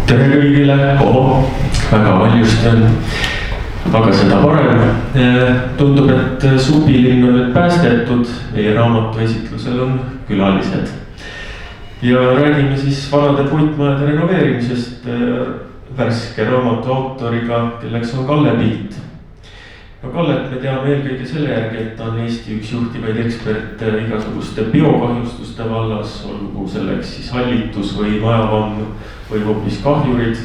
tere kõigile, väga valjust on, aga seda parem. Tundub, et Subilinn on nüüd päästetud, meie raamatu esitlusel on külalised. Ja räägime siis vanade puitmajade renoveerimisest värske raamatu autoriga, kelleks on Kalle Pilt. No Kallet me teame eelkõige selle järgi, et ta on Eesti üks juhtivaid eksperte igasuguste biokahjustuste vallas, olgu selleks siis hallitus või majavamm või hoopis kahjurid.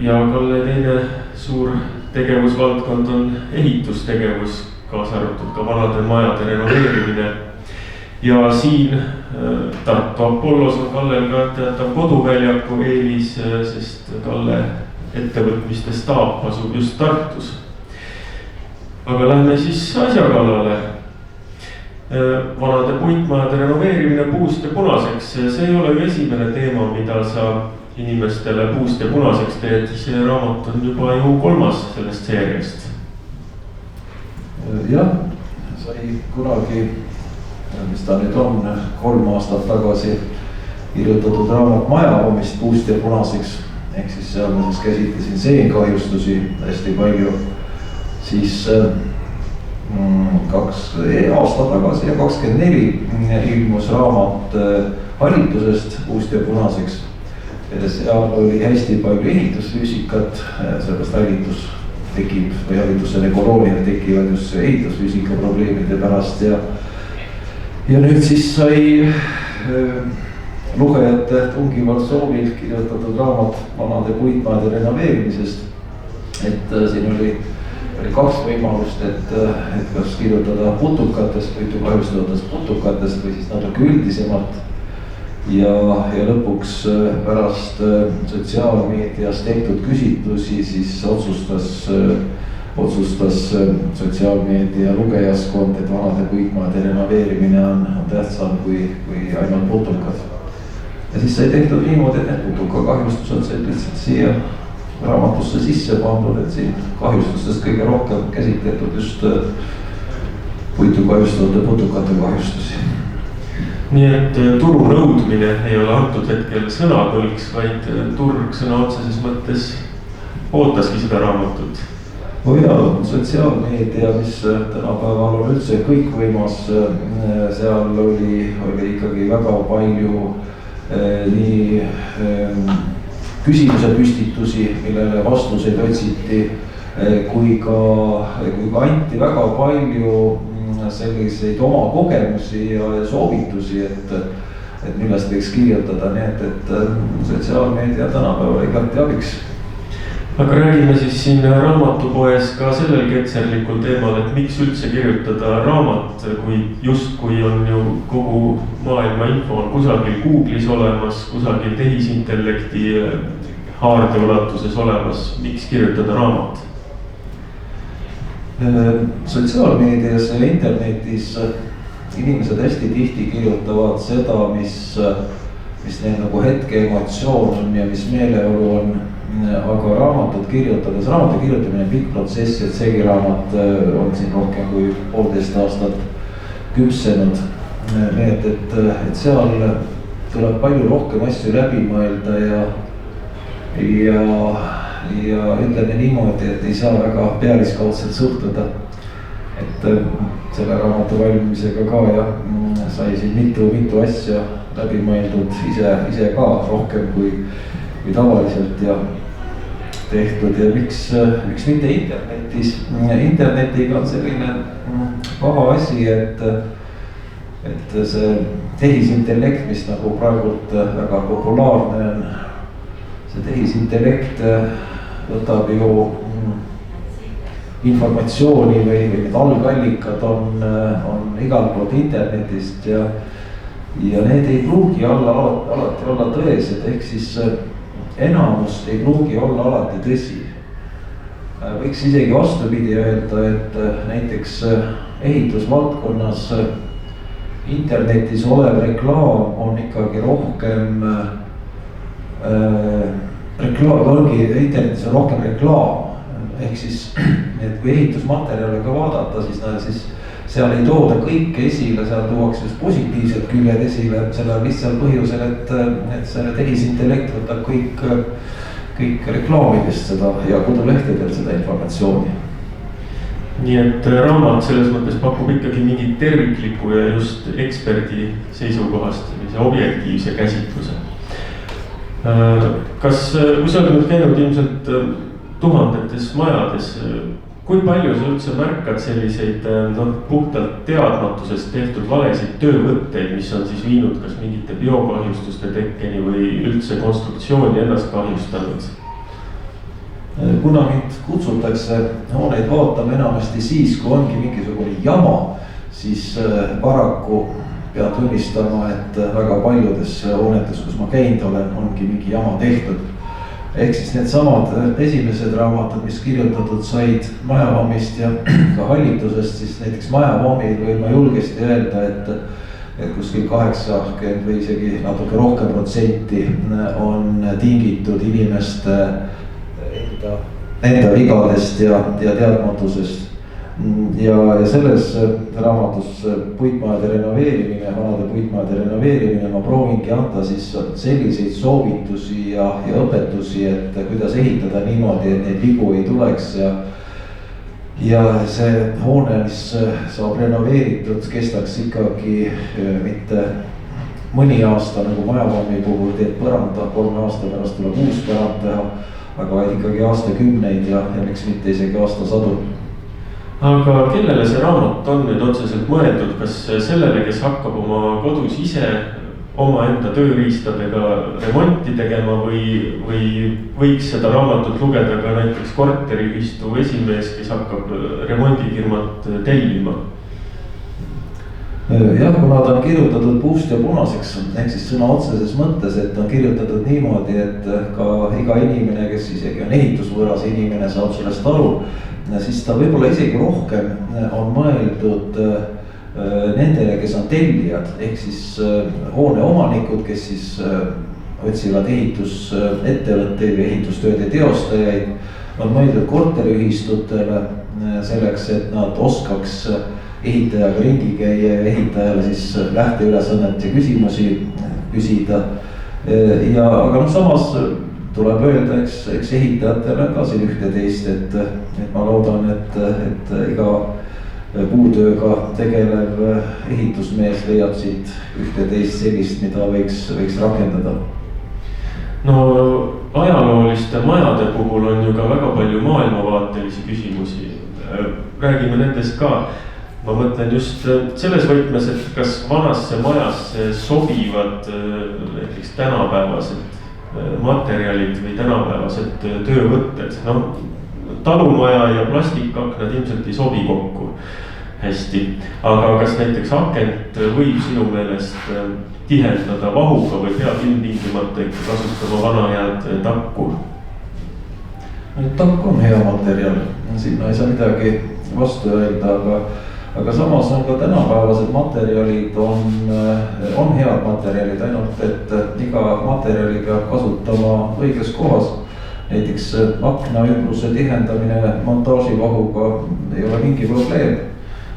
Ja Kalle teine suur tegevusvaldkond on ehitustegevus, kaasa arvatud ka vanade majade renoveerimine. Ja siin Tartu Apollos on Kallel ka teatav koduväljaku eelis, sest Kalle ettevõtmiste staap asub just Tartus. Aga lähme siis asja kallale. Vanade puitmajade renoveerimine puust ja punaseks, see ei ole ju esimene teema, mida sa inimestele puust ja punaseks teed. See raamat on juba ju 3. sellest seeriast. Jah, sai kunagi, mis ta nüüd on, 3 aastat tagasi kirjutatud raamat Majavammist puust ja punaseks. Ehk siis seal ma siis käsitlesin seenkahjustusi hästi palju. Siis 2 aastat tagasi ja 24 ilmus raamat hallitusest puust ja punaseks. Seal oli hästi palju ehitusfüüsikat, sellest hallitus tekib või hallitussene kolooniad tekivad just ehitusfüüsika probleemide pärast. Ja nüüd siis sai lugejate tungival soovil kirjutatud raamat vanade puitmajade renoveerimisest. Et siin oli 2 võimalust, et kas kirjutada putukatest, puitu kahjustavatest putukatest või siis natuke üldisemalt. Ja lõpuks pärast sotsiaalmeedias tehtud küsitlusi siis otsustas sotsiaalmeedia lugejaskond, et vanade puitmajade renoveerimine on tähtsam kui ainult putukad. Ja siis sai tehtud niimoodi, et need putukakahjustused said lihtsalt siia raamatusse sisse pandud, et siin kahjustustest kõige rohkem käsitletud just puitu kahjustavate putukate kahjustusi. Nii et turu nõudmine ei ole antud hetkel sõnakõlks, vaid turg sõna otseses mõttes ootaski seda raamatut. Sotsiaalmeedia, mis tänapäeval on üldse kõikvõimas, seal oli ikkagi väga palju nii küsimuse püstitusi, millele vastuseid otsiti, kui ka anti väga palju selliseid oma kogemusi ja soovitusi, et millest võiks kirjutada, nii et sotsiaalmeedia tänapäeval igati abiks. Aga räägime siis siin raamatupoes ka sellel ketserlikul teemal, et miks üldse kirjutada raamat, kui on ju kogu maailma info on kusagil Google'is olemas, kusagil tehisintellekti haardeulatuses olemas, miks kirjutada raamat? Sotsiaalmeedias ja internetis inimesed hästi tihti kirjutavad seda, mis neil nagu hetke emotsioon on ja mis meeleolu on. Aga raamatu kirjutamine on pikk protsess, et seegi raamat on siin rohkem kui 1,5 aastat küpsenud. Nii et seal tuleb palju rohkem asju läbi mõelda ja ütleme niimoodi, et ei saa väga pealiskaudselt suhtuda. Et selle raamatu valmimisega ka sai siin mitu asja läbi mõeldud ise ka rohkem kui tavaliselt ja tehtud ja miks mitte internetis. Internetiga on selline paha asi, et see tehisintellekt, mis nagu praegult väga populaarne on, see tehisintellekt võtab ju informatsiooni või need algallikad on igalt poolt internetist ja need ei pruugi alati olla tõesed, ehk siis enamus ei pruugi olla alati tõsi. Võiks isegi vastupidi öelda, et näiteks ehitusvaldkonnas internetis olev reklaam on ikkagi rohkem internetis on rohkem reklaam. Ehk siis, et kui ehitusmaterjale ka vaadata, siis seal ei tooda kõike esile, seal tuuakse just positiivsed küljed esile, sellel lihtsal põhjusel, et see tehisintellekt võtab kõik reklaamidest seda ja kodulehtedel seda informatsiooni. nii et raamat selles mõttes pakub ikkagi mingit terviklikku ja just eksperdi seisukohast sellise objektiivse käsitluse. Kas, kui sa oled nüüd käinud ilmselt tuhandetes majades, kui palju sa üldse märkad selliseid puhtalt teadmatusest tehtud valesid töövõtteid, mis on siis viinud kas mingite biokahjustuste tekkeni või üldse konstruktsiooni ennast kahjustanud? Kuna mind kutsutakse hooneid vaatama enamasti siis, kui ongi mingisugune jama, siis paraku pean tunnistama, et väga paljudes hoonetes, kus ma käinud olen, ongi mingi jama tehtud. Ehk siis need samad esimesed raamatud, mis kirjutatud said majavammist ja ka hallitusest, siis näiteks majavammil võin ma julgesti öelda, et kuskil 80 või isegi natuke rohkem protsenti on tingitud inimeste enda vigadest ja teadmatusest. Ja selles raamatus puitmajade renoveerimine, vanade puitmajade renoveerimine, ma proovingi anda siis selliseid soovitusi ja õpetusi, et kuidas ehitada niimoodi, et neid vigu ei tuleks ja see hoone, mis saab renoveeritud, kestaks ikkagi mitte mõni aasta nagu majavammi puhul teed põranda, 3 aasta pärast tuleb uus põrand teha, aga vaid ikkagi aastakümneid ja miks mitte isegi aastasadu. Aga kellele see raamat on nüüd otseselt mõeldud, kas sellele, kes hakkab oma kodus ise omaenda tööriistadega remonti tegema või võiks seda raamatut lugeda ka näiteks korteriühistu esimees, kes hakkab remondifirmat tellima? Jah, kuna ta on kirjutatud puust ja punaseks, ehk siis sõna otseses mõttes, et on kirjutatud niimoodi, et ka iga inimene, kes isegi on ehitusvõõras inimene, saab sellest aru, siis ta võib-olla isegi rohkem on mõeldud nendele, kes on tellijad, ehk siis hoone omanikud, kes siis otsivad ehitusettevõtteid või ehitustööde teostajaid, on mõeldud korteriühistutele selleks, et nad oskaks ehitajaga ringi käia ja ehitajale siis lähteülesannet ja küsimusi küsida. Aga samas tuleb öelda, eks ehitajatele ka siin ühte-teist, et ma loodan, et iga puutööga tegelev ehitusmees leiab siit ühte-teist sellist, mida võiks rakendada. No ajalooliste majade puhul on ju ka väga palju maailmavaatelisi küsimusi. Räägime nendest ka. Ma mõtlen just selles võtmes, et kas vanasse majasse sobivad näiteks tänapäevased materjalid või tänapäevased töövõtted. No, talumaja ja plastikaknad ilmselt ei sobi kokku hästi. Aga kas näiteks akent võib sinu meelest tihendada vahuga või peab ilmtingimata ikka kasutama vana head takku? Takk on hea materjal, sinna ei saa midagi vastu öelda, aga samas on ka tänapäevased materjalid on head materjalid, ainult et iga materjali peab kasutama õiges kohas. Näiteks akna ümbruse tihendamine montaaživahuga ei ole mingi probleem.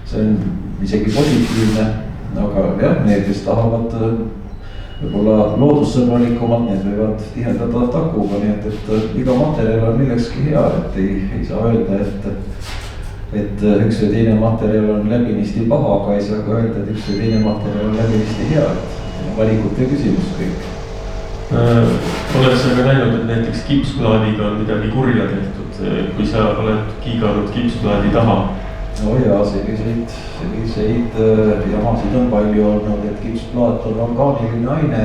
See on isegi positiivne, aga jah, need, kes tahavad võib-olla loodussõbralikumalt, need võivad tihendada takuga, nii et iga materjal on millekski hea, et ei saa öelda, et üks või teine materjal on läbinisti paha, aga ei saa ka öelda, et üks või teine materjal on läbinisti hea, et valikute küsimus kõik. Oled sa ka näinud, et näiteks kipsplaadiga on midagi kurja tehtud, kui sa oled kiiganud kipsplaadi taha? No jaa, selliseid jamasid on palju olnud, et kipsplaat on orgaaniline aine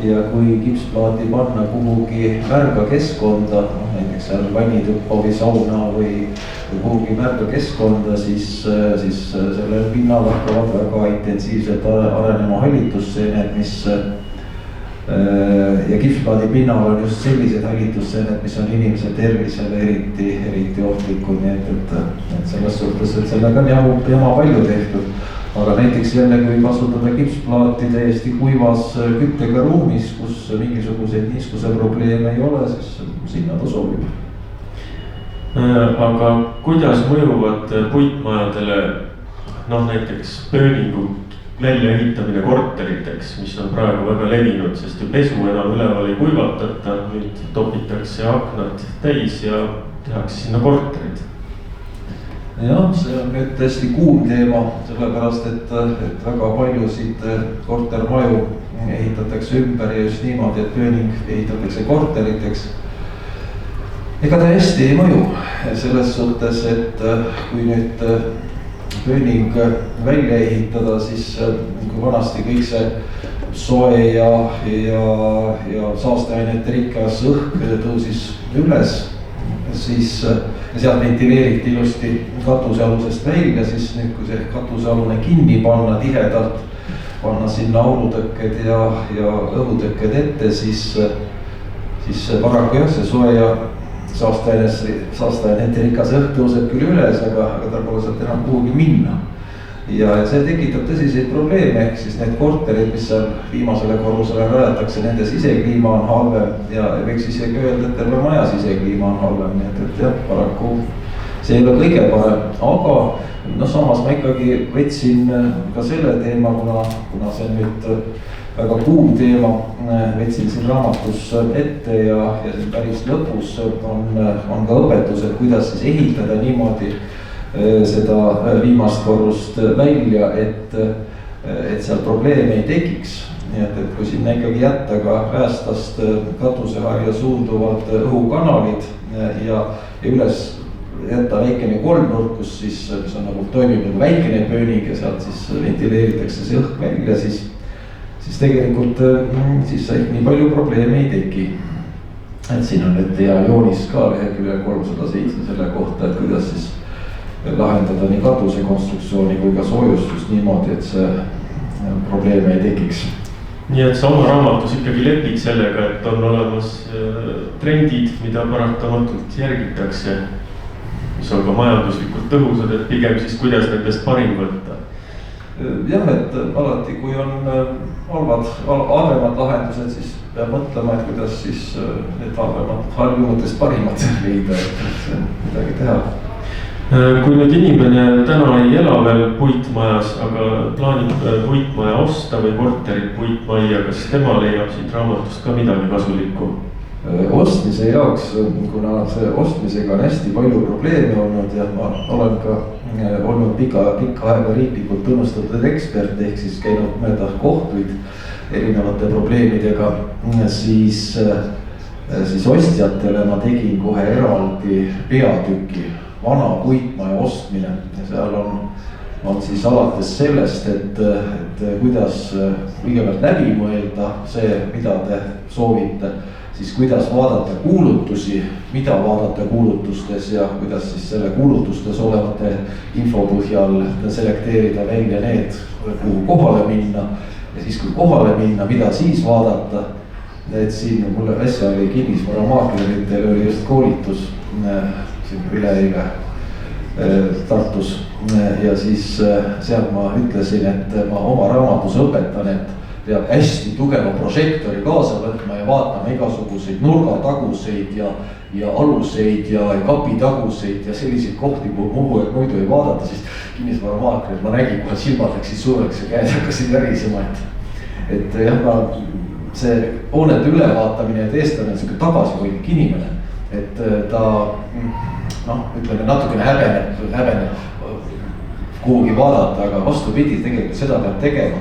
ja kui kipsplaati panna kuhugi märga keskkonda, näiteks seal vannituppa või sauna või kuhugi märga keskkonda, siis sellel pinnal hakkavad väga intensiivselt arenema hallitusseened, ja kipsplaadi pinnal on just sellised hallitusseened, mis on inimese tervisele eriti ohtlikud, nii et selles suhtes, et sellega on jama palju tehtud. Aga näiteks jälle, kui kasutada kipsplaati täiesti kuivas küttega ruumis, kus mingisuguseid niiskuse probleeme ei ole, siis sinna ta sobib. Aga kuidas mõjuvad puitmajadele noh näiteks pööningu väljaehitamine korteriteks, mis on praegu väga levinud, sest ju pesu enam üleval ei kuivatata, nüüd topitakse aknad täis ja tehakse sinna korterid. jah, see on nüüd tõesti kuum teema, sellepärast et väga paljusid kortermaju ehitatakse ümber ja just niimoodi, et pööning ehitatakse korteriteks. ega ta hästi ei mõju selles suhtes, et kui nüüd pööning välja ehitada, siis kui vanasti kõik see soe ja saasteainete rikas õhk tõusis üles, siis sealt ventileeriti ilusti katusealusest välja, siis nüüd, kui see katusealune kinni panna tihedalt, panna sinna aurutõkked ja õhutõkked ette, siis paraku jah, see soe ja saasteainete rikas õhk tõuseb küll üles, aga tal pole sealt enam kuhugi minna. ja see tekitab tõsiseid probleeme, ehk siis need korterid, mis seal viimasele korrusele rajatakse, nende sisekliima on halvem ja võiks isegi öelda, et terve maja sisekliima on halvem, nii et jah, paraku see ei ole kõige parem, aga noh, samas ma ikkagi võtsin ka selle teema, kuna see on nüüd väga kuum teema, võtsin siin raamatus ette ja siin päris lõpus on ka õpetused, kuidas siis ehitada niimoodi seda viimast korrust välja, et seal probleeme ei tekiks. nii et kui sinna ikkagi jätta ka räästast katuseharja suunduvad õhukanalid ja üles jätta väikene kolmnurk, kus siis on nagu toimib nagu väikene pööning ja sealt siis ventileeritakse see õhk välja, siis tegelikult siis ehk nii palju probleeme ei teki. et siin on nüüd hea joonis ka leheküljel 307 selle kohta, et kuidas siis lahendada nii katuse konstruktsiooni kui ka soojustust niimoodi, et see probleeme ei tekiks. nii et sa oma raamatus ikkagi lepid sellega, et on olemas trendid, mida paratamatult järgitakse, mis on ka majanduslikult tõhusad, et pigem siis kuidas nendest parim võtta. jah, et alati, kui on halvemad lahendused, siis peab mõtlema, et kuidas siis need halvematest parimad leida, et midagi teha. Kui nüüd inimene täna ei ela veel puitmajas, aga plaanib puitmaja osta või korterit puitmajja, kas tema leiab siit raamatust ka midagi kasulikku? Ostmise jaoks, kuna see ostmisega on hästi palju probleeme olnud ja ma olen ka olnud pikka aega riiklikult tunnustatud ekspert, ehk siis käinud mööda kohtuid erinevate probleemidega, siis ostjatele ma tegin kohe eraldi peatüki vana puitmaja ostmine ja seal on siis alates sellest, et kuidas kõigepealt läbi mõelda see, mida te soovite, siis kuidas vaadata kuulutusi, mida vaadata kuulutustes ja kuidas siis selle kuulutustes olevate info põhjal selekteerida välja need, kuhu kohale minna ja siis kui kohale minna, mida siis vaadata. et siin mulle äsja oli kinnisvaramaakleritele oli just koolitus siin üleeile Tartus ja siis seal ma ütlesin, et ma oma raamatus õpetan, et peab hästi tugeva prožektori kaasa võtma ja vaatama igasuguseid nurgataguseid ja aluseid ja kapitaguseid ja selliseid kohti, kuhu muidu ei vaadata, siis kinnisvaramaaklerid, ma nägin, kohe silmad läksid suureks ja käed hakkasid värisema, et jah, see hoonete ülevaatamine, et eestlane on siuke tagasihoidlik inimene, et ta ütleme natukene häbeneb kuhugi vaadata, aga vastupidi, tegelikult seda peab tegema.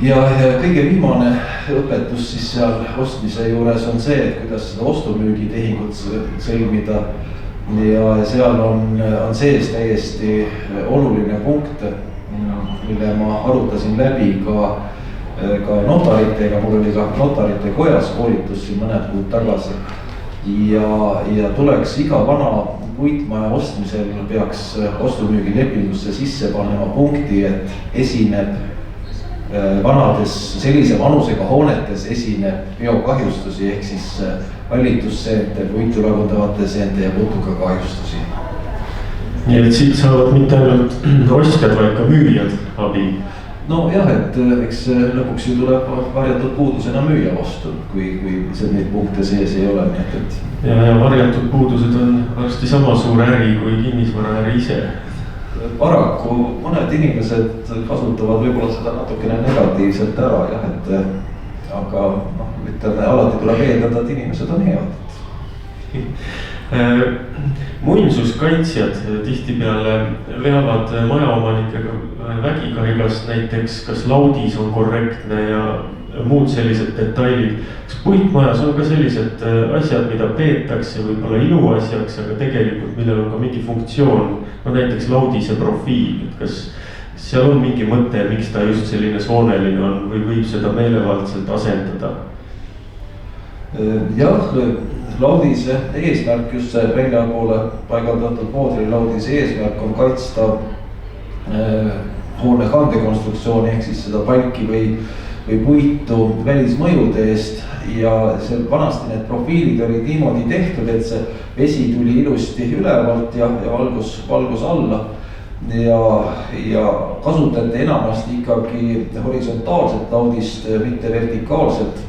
ja kõige viimane õpetus siis seal ostmise juures on see, et kuidas seda ostumüügitehingut sõlmida ja seal on sees täiesti oluline punkt, mille ma arutasin läbi ka notaritega, mul oli ka notarite kojas koolitus siin mõned kuud tagasi ja tuleks iga vana puitmaja ostmisel peaks ostumüügilepingusse sisse panema punkti, et esineb vanades sellise vanusega hoonetes esineb biokahjustusi ehk siis hallitusseente, puitu lagundavate seente ja putukakahjustusi. nii et siit saavad mitte ainult ostjad, vaid ka müüjad abi. Nojah, et eks lõpuks ju tuleb varjatud puudusena müüa vastu, kui neid punkte sees ei ole, nii et. Ja varjatud puudused on varsti sama suur äri kui kinnisvaraäri ise. paraku mõned inimesed kasutavad võib-olla seda natukene negatiivselt ära jah, et aga noh, ütleme alati tuleb eeldada, et inimesed on head. Muinsuskaitsjad tihtipeale veavad majaomanikega vägikaigas, näiteks kas laudis on korrektne ja muud sellised detailid. Kas puitmajas on ka sellised asjad, mida peetakse võib-olla iluasjaks, aga tegelikult millel on ka mingi funktsioon, no näiteks laudise profiil, kas seal on mingi mõte, miks ta just selline sooneline on või võib seda meelevaldselt asendada? Jah, laudise eesmärk, just see väljapoole paigaldatud moodrilaudise eesmärk on kaitsta hoone kandekonstruktsiooni ehk siis seda palki või puitu välismõjude eest ja see vanasti need profiilid olid niimoodi tehtud, et see vesi tuli ilusti ülevalt ja valgus alla ja kasutati enamasti ikkagi horisontaalset laudist, mitte vertikaalset.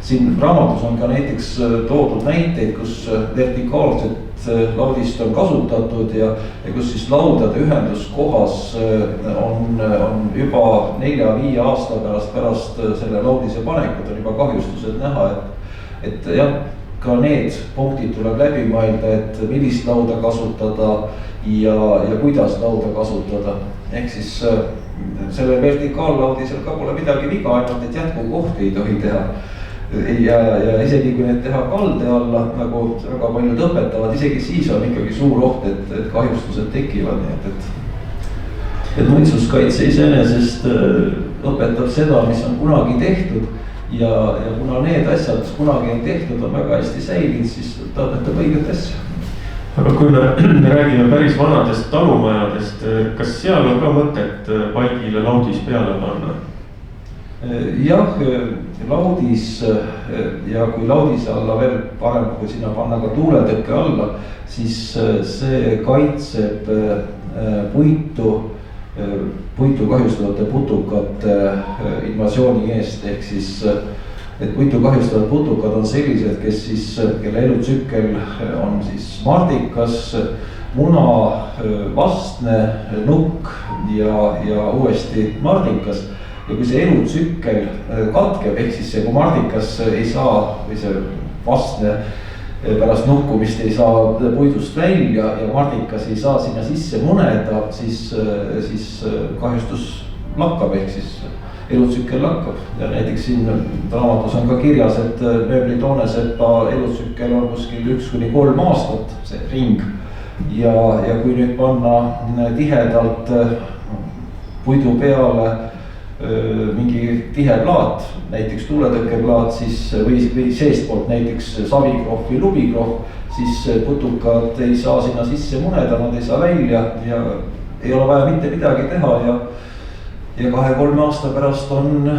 Siin raamatus on ka näiteks toodud näiteid, kus vertikaalset laudist on kasutatud ja kus siis laudade ühenduskohas on juba 4-5 aasta pärast selle laudise panekut on juba kahjustused näha, et jah, ka need punktid tuleb läbi mõelda, et millist lauda kasutada ja kuidas lauda kasutada. Ehk siis selle vertikaallaudisel ka pole midagi viga, ainult et jätkukohti ei tohi teha. Ja isegi kui need teha kalde alla, nagu väga paljud õpetavad, isegi siis on ikkagi suur oht, et kahjustused tekivad, nii et muinsuskaitse iseenesest õpetab seda, mis on kunagi tehtud ja kuna need asjad kunagi on tehtud, on väga hästi säilinud, siis ta õpetab õiget asja. Aga kui me räägime päris vanadest talumajadest, kas seal on ka mõtet palgile laudis peale panna? Jah, laudis ja kui laudise alla veel parem, kui sinna panna ka tuuletõkke alla, siis see kaitseb puitu kahjustavate putukate invasiooni eest, ehk siis et puitu kahjustavad putukad on sellised, kes siis, kelle elutsükkel on siis mardikas, muna, vastne, nukk ja uuesti mardikas. Ja kui see elutsükkel katkeb, ehk siis see, kui mardikas ei saa või see vastne pärast nukkumist ei saa puidust välja ja mardikas ei saa sinna sisse muneda, siis kahjustus lakkab, ehk siis elutsükkel lakkab. Ja näiteks siin raamatus on ka kirjas, et mööblitoonesepa elutsükkel on kuskil 1-3 aastat, see ring. Ja kui nüüd panna tihedalt puidu peale mingi tihe plaat, näiteks tuuletõkkeplaat, siis või seestpoolt näiteks savikrohv või lubikrohv, siis putukad ei saa sinna sisse muneda, nad ei saa välja ja ei ole vaja mitte midagi teha ja 2-3 aasta pärast on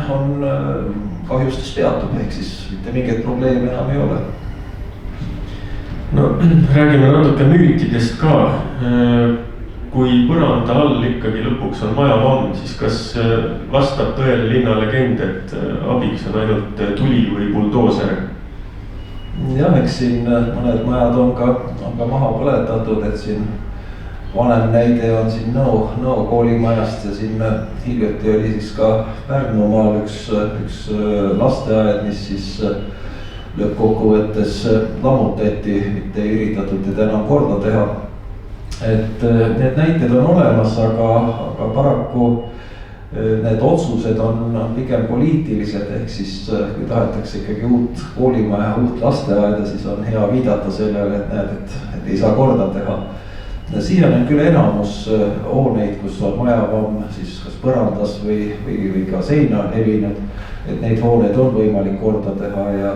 kahjustus peatub, ehk siis mitte mingit probleemi enam ei ole. No räägime natuke müütidest ka. Kui põranda all ikkagi lõpuks on majavamm, siis kas vastab tõele linnalegend, et abiks on ainult tuli või buldooser? Jah, eks siin mõned majad on ka maha põletatud, et siin vanem näide on siin Nõo koolimajast ja siin hiljuti oli siis ka Pärnumaal üks lasteaed, mis siis lõppkokkuvõttes lammutati, mitte ei üritatud teda enam korda teha. Et need näited on olemas, aga paraku need otsused on pigem poliitilised, ehk siis kui tahetakse ikkagi uut koolimaja, uut lasteaeda, siis on hea viidata sellele, et näed, et ei saa korda teha. Siiani on küll enamus hooneid, kus on majavamm siis kas põrandas või ka seina levinud, et neid hooneid on võimalik korda teha ja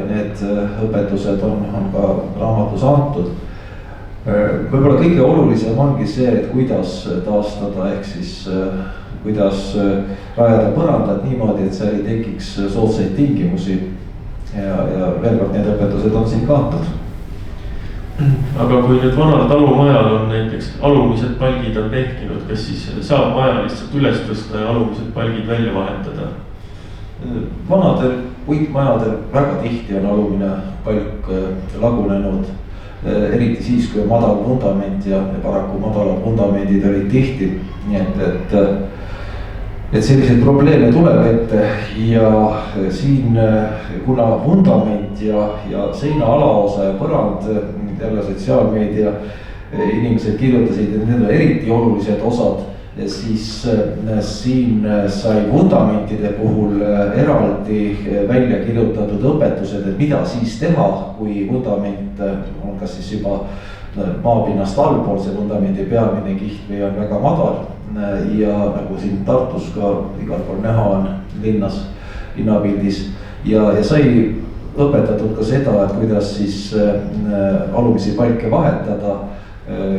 need õpetused on ka raamatus antud. Võib-olla kõige olulisem ongi see, et kuidas taastada, ehk siis kuidas rajada põrandad niimoodi, et seal ei tekiks soodsaid tingimusi ja veel kord need õpetused on siin kantud. Aga kui nüüd vanal talumajal on näiteks alumised palgid on tehkinud, kas siis saab maja lihtsalt üles tõsta ja alumised palgid välja vahetada? Vanadel puitmajadel väga tihti on alumine palk lagunenud. eriti siis, kui on madal vundament ja paraku madalad vundamendid olid tihti, nii et selliseid probleeme tuleb ette ja siin, kuna vundament ja seina alaosa ja põrand, jälle sotsiaalmeedia inimesed kirjutasid, et need on eriti olulised osad, siis siin sai vundamentide puhul eraldi välja kirjutatud õpetused, et mida siis teha, kui vundament on kas siis juba maapinnast allpool see vundamendi pealmine kiht või on väga madal. Ja nagu siin Tartus ka igal pool näha on linnapildis ja sai õpetatud ka seda, et kuidas siis alumisi palke vahetada,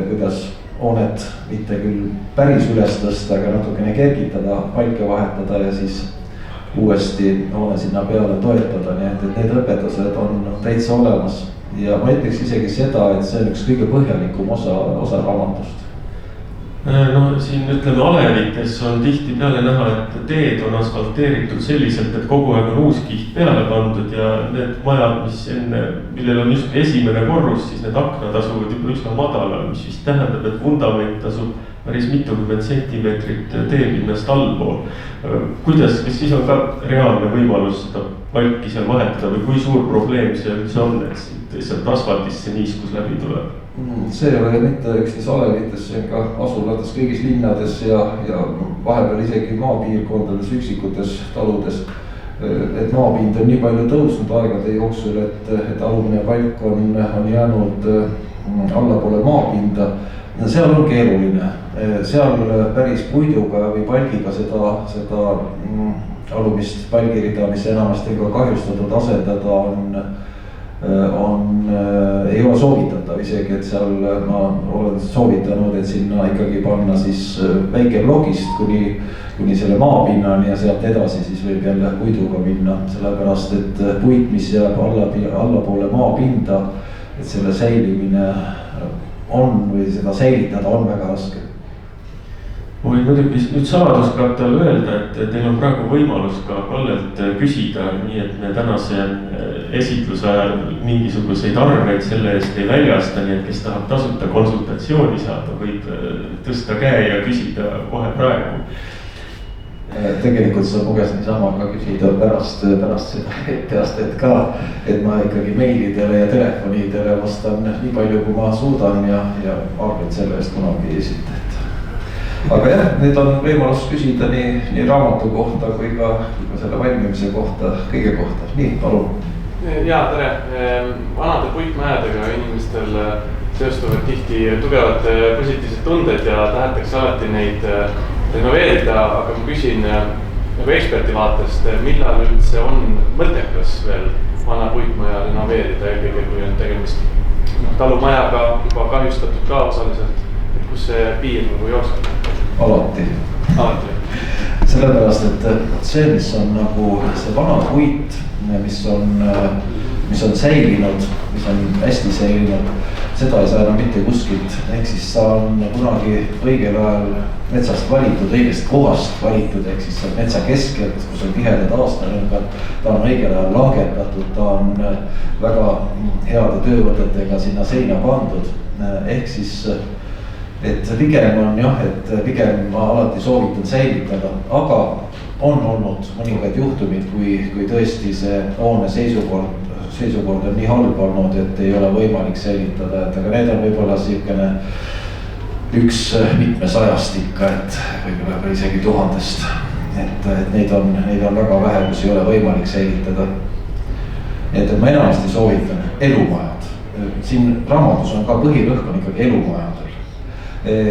kuidas hoonet mitte küll päris üles tõsta, aga natukene kergitada, palke vahetada ja siis uuesti hoone sinna peale toetada, nii et need õpetused on täitsa olemas. Ja ma ütleks isegi seda, et see on üks kõige põhjalikum osa raamatust. No siin ütleme alevites on tihti peale näha, et teed on asfalteeritud selliselt, et kogu aeg on uus kiht peale pandud ja need majad, millel on just esimene korrus, siis need aknad asuvad juba üsna madalal, mis vist tähendab, et vundament asub päris mitukümmend sentimeetrit teepinnast allpool. Kuidas, kas siis on ka reaalne võimalus seda palki seal vahetada või kui suur probleem see üldse on, et sealt asfaldisse niiskus läbi tuleb? See ei ole mitte üksnes alevites, see on ka asulates kõigis linnades ja vahepeal isegi maapiirkondades, üksikutes taludes. Et maapind on nii palju tõusnud aegade jooksul, et alumine palk on jäänud allapoole maapinda. Seal on keeruline, seal päris puiduga või palgiga seda alumist palgirida, mis enamasti ka kahjustatud asendada ei ole soovitatav isegi, et seal ma olen soovitanud, et sinna ikkagi panna siis väike blogist kuni selle maapinnani ja sealt edasi siis võib jälle puiduga minna, sellepärast et puit, mis jääb allapoole maapinda, et selle säilimine on või seda säilitada on väga raske. Ma võin muidugi nüüd saladuskattel öelda, et teil on praegu võimalus ka Kallelt küsida, nii et me tänase esitluse ajal mingisuguseid arveid selle eest ei väljasta, nii et kes tahab tasuta konsultatsiooni saada, võib tõsta käe ja küsida kohe praegu. Tegelikult sa luges niisama ka küsida pärast seda etteastet ka, et ma ikkagi meilidele ja telefonidele vastan nii palju, kui ma suudan ja arved selle eest kunagi ei esita. Aga jah, need on võimalus küsida nii raamatu kohta kui ka selle valmimise kohta, kõige kohta. Nii, palun. Jaa, tere. Vanade puitmajadega inimestel seostuvad tihti tugevad positiivsed tunded ja tahetakse alati neid renoveerida, aga ma küsin nagu eksperti vaatest, millal üldse on mõttekas veel vana puitmaja renoveerida, eelkõige kui on tegemist talumajaga juba kahjustatud ka osaliselt, et kus see piir nagu jookseb? Alati. Sellepärast, et see, mis on nagu see vana puit, mis on säilinud, mis on hästi säilinud, seda ei saa enam mitte kuskilt, ehk siis ta on kunagi õigel ajal metsast valitud, õigest kohast valitud, ehk siis seal metsa keskelt, kus on tihedad aastarõngad, ta on õigel ajal langetatud, ta on väga heade töövõtetega sinna seina pandud, ehk siis et pigem on jah, et pigem ma alati soovitan säilitada, aga on olnud mõningaid juhtumid, kui tõesti see hoone seisukord on nii halb olnud, et ei ole võimalik säilitada, et aga need on võib-olla siukene üks mitmesajast ikka, et võib-olla ka isegi 1000, et neid on väga vähe, kus ei ole võimalik säilitada. Et ma enamasti soovitan elumajad, siin raamatus on ka põhirõhk on ikkagi elumajadel.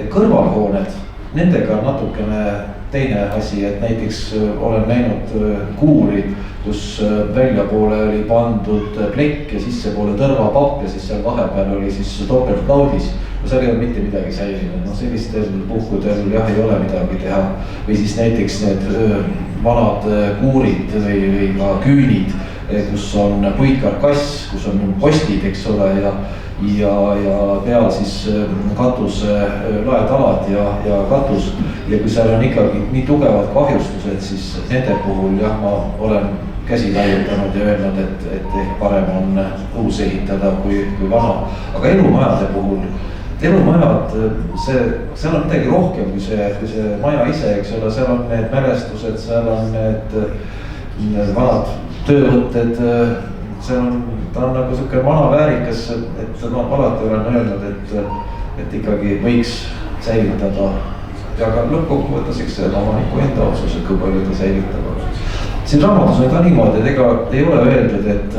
Kõrvalhooned, nendega natukene teine asi, et näiteks olen näinud kuuri, kus väljapoole oli pandud plekk ja sissepoole tõrvapapp ja siis seal vahepeal oli siis topeltlaudis. Seal ei ole mitte midagi säilinud, no sellistel puhkudel jah, ei ole midagi teha. Või siis näiteks need vanad kuurid või ka küünid, kus on puitkarkass, kus on postid, eks ole, ja peal siis katuse laetalad ja katus. Ja kui seal on ikkagi nii tugevad kahjustused, siis nende puhul jah, ma olen käsi laiutanud ja öelnud, et ehk parem on uus ehitada kui vana. aga elumajade puhul, elumajad, seal on midagi rohkem kui see maja ise, eks ole, seal on need mälestused, seal on need vanad töövõtted, ta on nagu sihuke vana väärikas, et ma alati olen öelnud, et ikkagi võiks säilitada ja ka lõppkokkuvõttes, eks see on omaniku enda otsus, et kui palju ta säilitab. siin raamatus on ka niimoodi, et ega ei ole öeldud, et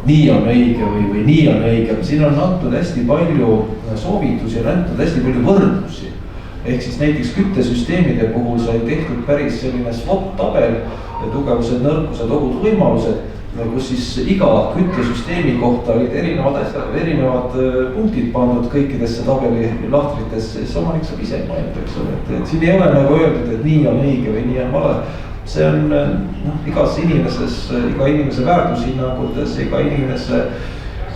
nii on õige või nii on õige, siin on antud hästi palju soovitusi, on antud hästi palju võrdlusi. ehk siis näiteks küttesüsteemide puhul sai tehtud päris selline SWOT-tabel, tugevused, nõrkused, ohud, võimalused, kus siis iga küttesüsteemi kohta olid erinevad punktid pandud kõikidesse tabeli lahtritesse, siis omanik saab ise mõelda, eks ole, et siin ei ole nagu öeldud, et nii on õige või nii on vale. see on igas inimeses, iga inimese väärtushinnangutes, iga inimese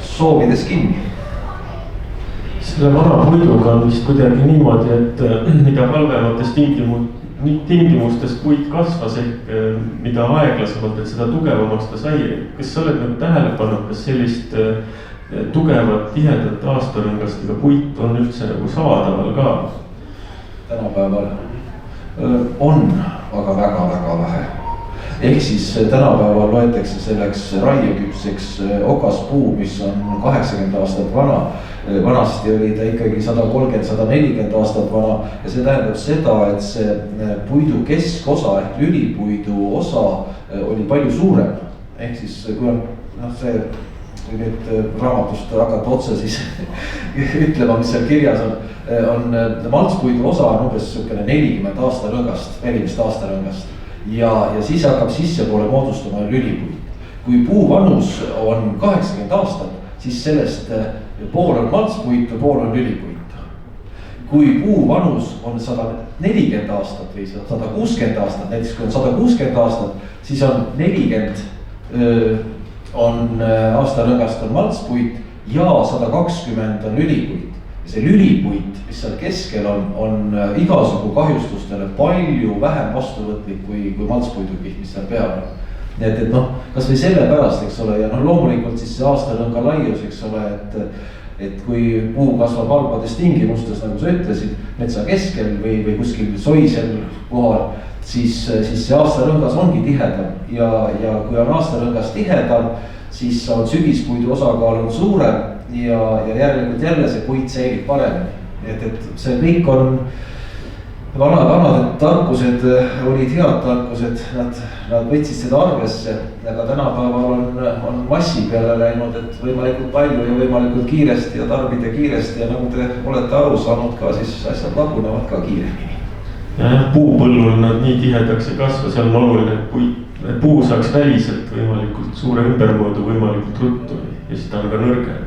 soovides kinni. selle vana puiduga on vist kuidagi niimoodi, et mida halvemates tingimustes puit kasvas ehk mida aeglasemalt, et seda tugevamaks ta sai. kas sa oled nagu tähele pannud, kas sellist tugevat, tihedat aastarõngastega puit on üldse nagu saadaval ka? tänapäeval on, aga väga-väga vähe. ehk siis tänapäeval loetakse selleks raieküpseks okaspuu, mis on 80 aastat vana. vanasti oli ta ikkagi 130–140 aastat vana ja see tähendab seda, et see puidu keskosa ehk lülipuidu osa oli palju suurem. ehk siis kui on kui nüüd raamatust hakata otse siis ütlema, mis seal kirjas on maltspuidu osa on umbes 40 aastarõngast, välimist aastarõngast ja siis hakkab sissepoole moodustama lülipuit. kui puu vanus on 80 aastat, siis sellest pool on maltspuitu, pool on lülipuitu. kui puu vanus on 140 aastat või 160 aastat, näiteks kui on 160 aastat, siis on 40 on aastarõngast on maltspuit ja 120 on lülipuit. see lülipuit, mis seal keskel on igasugu kahjustustele palju vähem vastuvõtlik kui maltspuidukiht, mis seal peal on. nii et kasvõi sellepärast, eks ole, ja loomulikult siis see aastarõnga laius, eks ole, et kui puu kasvab halbades tingimustes, nagu sa ütlesid, metsa keskel või kuskil soisel kohal, siis see aastarõngas ongi tihedam ja kui on aastarõngas tihedam, siis on sügispuidu osakaal on suurem ja järelikult jälle see puit säilib paremini. et see kõik on vanad tarkused olid head tarkused, nad võtsid seda arvesse, aga tänapäeval on massi peale läinud, et võimalikult palju ja võimalikult kiiresti ja tarbida kiiresti ja nagu te olete aru saanud ka, siis asjad lagunevad ka kiiremini. jah, puupõllul nad nii tihedaks ei kasva, seal on oluline, et puu saaks väliselt võimalikult suure ümbermõõdu võimalikult ruttu ja siis ta on ka nõrgem.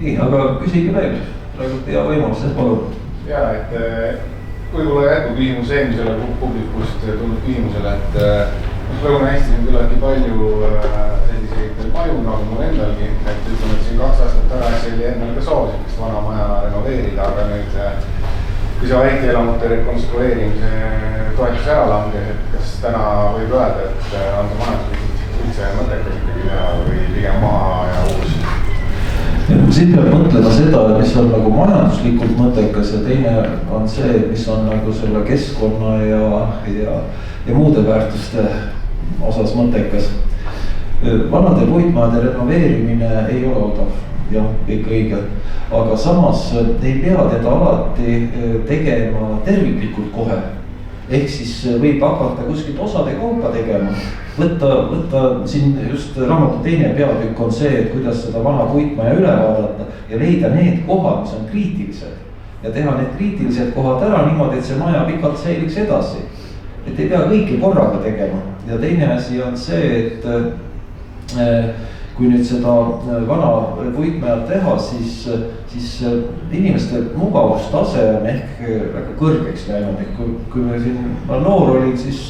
nii, aga küsige veel, praegu hea võimalus, palun. ja, et võib-olla jätkuküsimus eelmisele publikust tulnud küsimusele, et Lõuna-Eestis on küllaltki palju selliseid maju nagu mul endalgi, et ütleme, et siin 2 aastat tagasi oli endal ka soov sellist vana maja renoveerida, aga nüüd kui see väikeelamute rekonstrueerimise toetus ära langes, et kas täna võib öelda, et on see majanduslikult üldse mõttekas ikkagi teha või pigem maha ja uus? siin peab mõtlema seda, mis on nagu majanduslikult mõttekas ja teine on see, mis on nagu selle keskkonna ja muude väärtuste osas mõttekas. vanade puitmaade renoveerimine ei ole odav, jah, kõik õige, aga samas ei pea teda alati tegema terviklikult kohe. ehk siis võib hakata kuskilt osade kaupa tegema. võtta siin just raamatu teine peatükk on see, et kuidas seda vana puitmaja üle vaadata ja leida need kohad, mis on kriitilised. ja teha need kriitilised kohad ära niimoodi, et see maja pikalt säiliks edasi. et ei pea kõike korraga tegema ja teine asi on see, et kui nüüd seda vana puitmajat teha, siis inimeste mugavustase on ehk väga kõrgeks läinud, et kui me siin noor olin, siis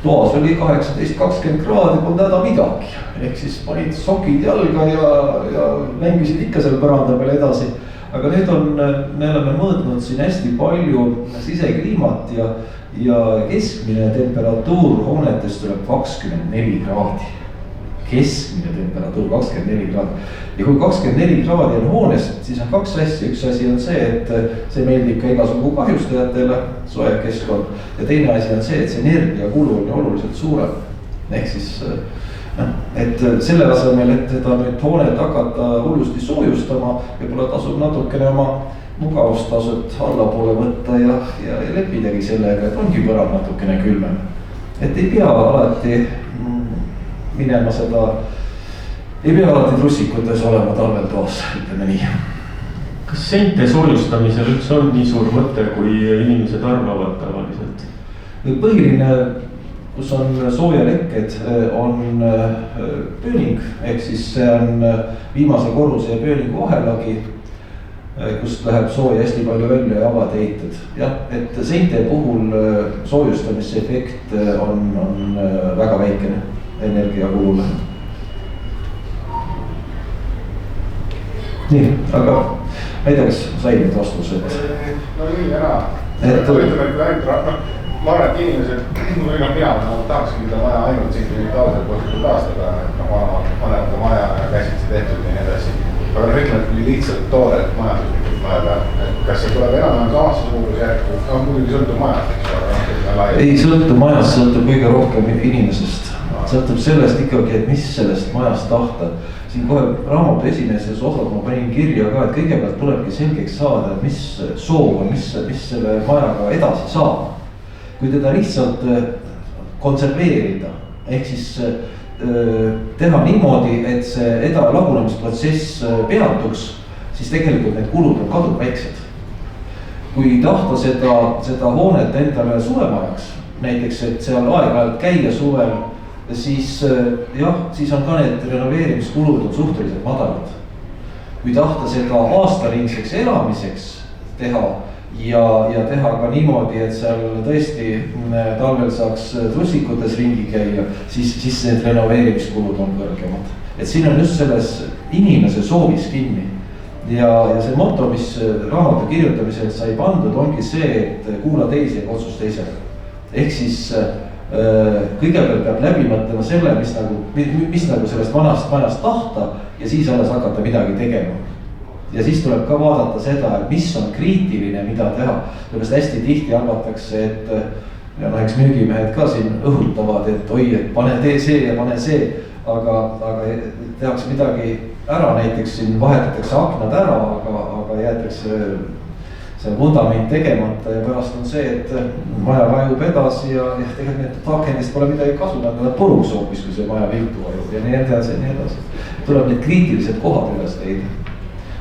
toas oli 18–20 kraadi, polnud häda midagi. ehk siis panid sokid jalga ja mängisid ikka seal põranda peal edasi. aga nüüd me oleme mõõtnud siin hästi palju sisekliimat ja keskmine temperatuur hoonetes tuleb 24 kraadi. Keskmine temperatuur 24 kraadi. Ja kui 24 kraadi on hoones, siis on kaks asja. Üks asi on see, et see meeldib ka igasugu kahjustajatele, soe keskkond. Ja teine asi on see, et see energiakulu on oluliselt suurem. Ehk siis, et selle asemel, et seda nüüd hoonet hakata hullusti soojustama, võib-olla tasub natukene oma mugavustasud allapoole võtta ja lepidagi sellega, et ongi põrand natukene külmem. Et ei pea alati minema ei pea alati trussikutes olema talvel toas, ütleme nii. Kas seinte soojustamisel üldse on nii suur mõte, kui inimesed arvavad tavaliselt? Põhiline, kus on soojalekked, on pööning, ehk siis see on viimase korruse ja pööningu vahelagi, kust läheb sooja hästi palju välja ja avad heited. Jah, et seinte puhul soojustamise efekt on väga väikene energiakulule. Nii, aga ma ei tea, kas sai need vastused? No nii, ära. Ütleme, et ma arvan, et inimesed, või mina tahakski seda maja ainult sentimentaalselt põhjusel taastada, et vanemate maja käsitsi tehtud ja nii edasi. Aga ütleme, et kui lihtsalt tooret majanduslikult mõelda, et kas see tuleb enam samasse suurusjärku, muidugi sõltub majast, eks ole. Ei sõltu majast, sõltub kõige rohkem inimesest. Sõltub sellest ikkagi, et mis sellest majast tahta. Siin kohe raamatu esimeses osas ma panin kirja ka, et kõigepealt tulebki selgeks saada, et mis soov on, mis selle majaga edasi saab. Kui teda lihtsalt konserveerida, ehk siis teha niimoodi, et see lagunemisprotsess peatuks, siis tegelikult need kulud on kaduvväiksed. Kui tahta seda hoonet endale suvemajaks, näiteks, et seal aeg-ajalt käia suvel, siis on ka need renoveerimiskulud on suhteliselt madalad. Kui tahta seda aastaringseks elamiseks teha ja teha ka niimoodi, et seal tõesti talvel saaks trussikutes ringi käia, siis need renoveerimiskulud on kõrgemad. Et siin on just selles inimese soovis kinni. Ja see motto, mis raamatu kirjutamisel sai pandud, ongi see, et kuula teisi ja otsusta ise. Ehk siis kõigepealt peab läbi mõtlema selle, mis nagu sellest vanast majast tahta ja siis alles hakata midagi tegema. Ja siis tuleb ka vaadata seda, et mis on kriitiline, mida teha. Sellepärast hästi tihti arvatakse, et eks müügimehed ka siin õhutavad, et oi, et pane tee see ja pane see. Aga tehakse midagi ära, näiteks siin vahetatakse aknad ära, aga jäetakse see vundament tegemata ja pärast on see, et maja vajub edasi ja tegelikult need akendist pole midagi kasu, nad puruks hoopis, kui see maja viltu vajub ja nii edasi. Tuleb need kriitilised kohad üles leida.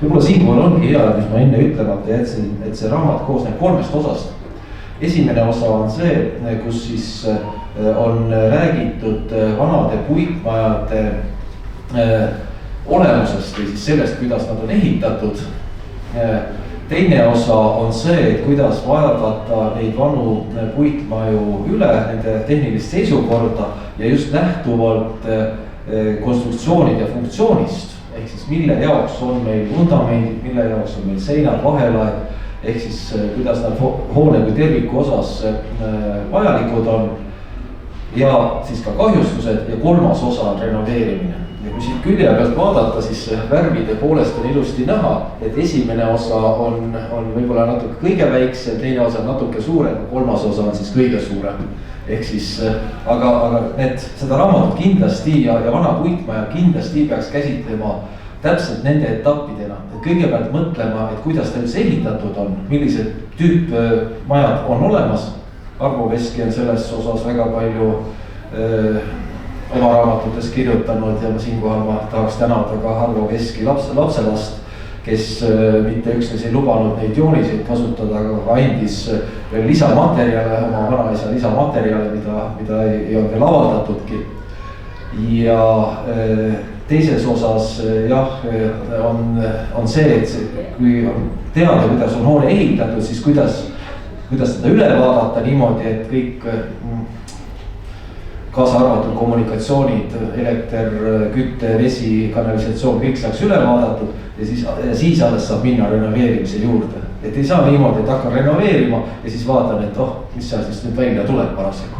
Võib-olla siinkohal ongi hea, mis ma enne ütlemata jätsin, et see raamat koosneb 3 osast. Esimene osa on see, kus siis on räägitud vanade puitmajade olemusest või siis sellest, kuidas nad on ehitatud. Teine osa on see, et kuidas vaadata neid vanu puitmaju üle, nende tehnilist seisukorda ja just lähtuvalt konstruktsioonide funktsioonist. Ehk siis mille jaoks on meil vundamendid, mille jaoks on meil seinad, vahelaed, ehk siis kuidas nad hoone kui terviku osas vajalikud on. Ja siis ka kahjustused ja 3. osa on renoveerimine. Ja kui siit külje pealt vaadata, siis värvide poolest on ilusti näha, et esimene osa on võib-olla natuke kõige väiksem, teine osa on natuke suurem, 3. osa on siis kõige suurem. Ehk siis, aga seda raamatut kindlasti ja vana puitmaja kindlasti peaks käsitlema täpselt nende etappidena. Et kõigepealt mõtlema, et kuidas ta üldse ehitatud on, millised tüüp majad on olemas. Arvo Veski on selles osas väga palju oma raamatutes kirjutanud ja siinkohal ma tahaks tänada ka Arvo Veski lapselast, kes mitte üksnes ei lubanud neid jooniseid kasutada, aga andis veel lisamaterjale, oma vanaisa lisamaterjale, mida ei olnud veel avaldatudki. Ja teises osas on see, et kui teada, kuidas on hoone ehitatud, siis kuidas seda üle vaadata niimoodi, et kõik kaasa arvatud kommunikatsioonid, elekter, kütte, vesi, kanalisatsioon, kõik saaks üle vaadatud ja siis alles saab minna renoveerimise juurde. Et ei saa niimoodi, et hakkan renoveerima ja siis vaatan, et mis seal siis nüüd välja tuleb parasjagu.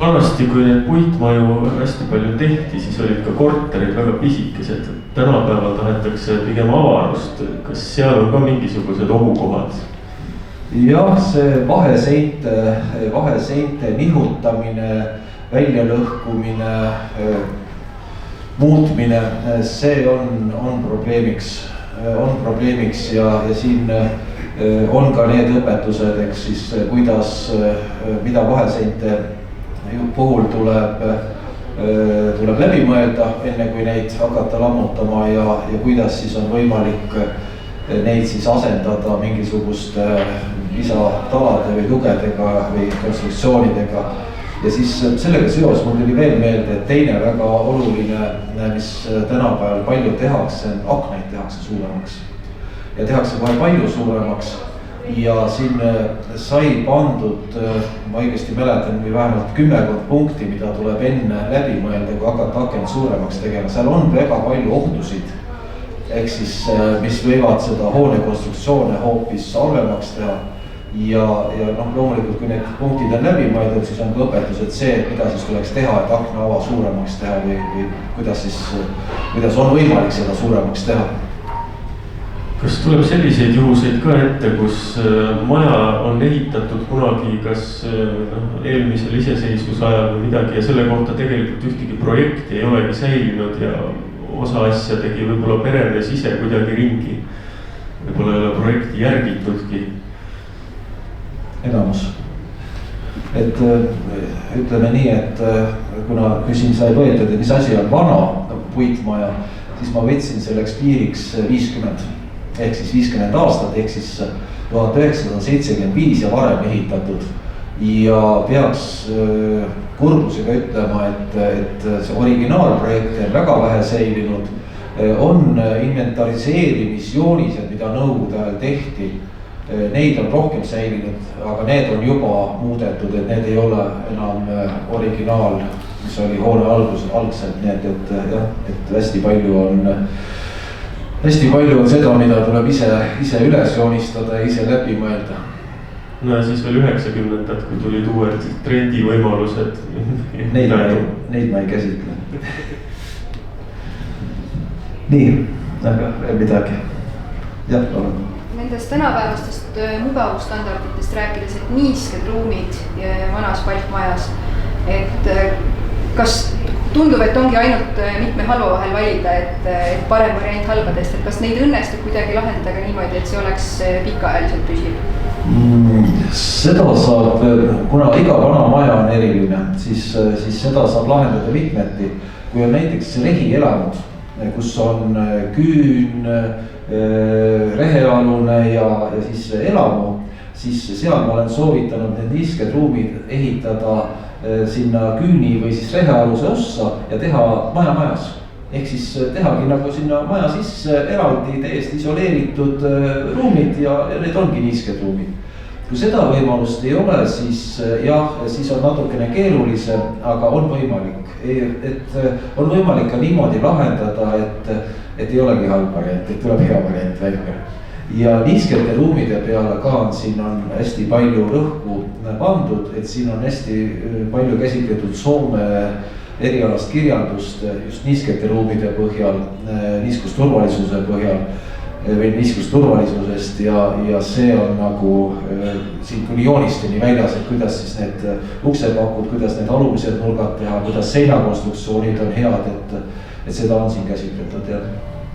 Vanasti, kui need puitmaju hästi palju tehti, siis olid ka korterid väga pisikesed. Tänapäeval tahetakse pigem avarust. Kas seal on ka mingisugused ohukohad? Jah, see vaheseinte nihutamine, väljalõhkumine, muutmine, see on probleemiks ja siin on ka need õpetused, eks siis kuidas, mida vaheseinte puhul tuleb läbi mõelda, enne kui neid hakata lammutama ja kuidas siis on võimalik neid siis asendada mingisuguste lisatalade või tugedega või konstruktsioonidega. Ja siis sellega seos mul tuli veel meelde, et teine väga oluline, mis tänapäeval palju tehakse, aknaid tehakse suuremaks. Ja tehakse kohe palju suuremaks. Ja siin sai pandud, ma õigesti mäletan, või vähemalt 10 punkti, mida tuleb enne läbi mõelda, kui hakata akent suuremaks tegema. Seal on väga palju ohtusid, ehk siis, mis võivad seda hoone konstruktsioone hoopis halvemaks teha. Ja loomulikult, kui need punktid on läbi mõeldud, siis on ka õpetus, et see, mida siis tuleks teha, et aknaava suuremaks teha või kuidas on võimalik seda suuremaks teha. Kas tuleb selliseid juhuseid ka ette, kus maja on ehitatud kunagi kas eelmisel iseseisvuse ajal või midagi ja selle kohta tegelikult ühtegi projekti ei olegi säilinud ja osa asja tegi võib-olla peremees ise kuidagi ringi. Võib-olla ei ole projekti järgitudki. Enamus. Et ütleme nii, et kuna küsin sai võetud, et mis asi on vana puitmaja, siis ma võtsin selleks piiriks 50. Ehk siis 50 aastat, ehk siis 1975 ja varem ehitatud. Ja peaks kurbusega ütlema, et see originaalprojekt on väga vähe säilinud. On inventariseerimisjoonised, mida nõukogude ajal tehti. Neid on rohkem säilinud, aga need on juba muudetud, et need ei ole enam originaal, mis oli hoone algselt, nii et hästi palju on seda, mida tuleb ise üles joonistada ja ise läbi mõelda. No ja siis veel 90-ndad, kui tulid uued trendivõimalused. Neid ma ei käsitle. Nii, aga veel midagi. Jah, olen. Nendest tänapäevastest mugavusstandarditest rääkides, et niisked ruumid vanas palkmajas, et kas tundub, et ongi ainult mitme halva vahel valida, et parem variant halbadest, et kas neid õnnestub kuidagi lahendada ka niimoodi, et see oleks pikaajaliselt püsiv? Seda saab, kuna iga vana maja on eriline, siis seda saab lahendada mitmeti. Kui on näiteks rehielamud, kus on küün, rehealune ja siis elamu, siis seal ma olen soovitanud need niisked ruumid ehitada sinna küüni või siis rehealuse ossa ja teha majas. Ehk siis tehagi nagu sinna maja sisse eraldi täiesti isoleeritud ruumid ja need ongi niisked ruumid. Kui seda võimalust ei ole, siis jah, siis on natukene keerulisem, aga on võimalik. Et on võimalik ka niimoodi lahendada, et ei olegi halb variant, et tuleb hea variant välja. Ja niiskete ruumide peale ka siin on hästi palju rõhku pandud, et siin on hästi palju käsitletud Soome erialast kirjandust just niiskete ruumide põhjal, niiskusturvalisuse põhjal või niiskusturvalisusest ja see on nagu siin kuni joonisteni väljas, et kuidas siis need uksepakud, kuidas need alumised nurgad teha, kuidas seinakonstruktsioonid on head, et seda on siin käsitletud ja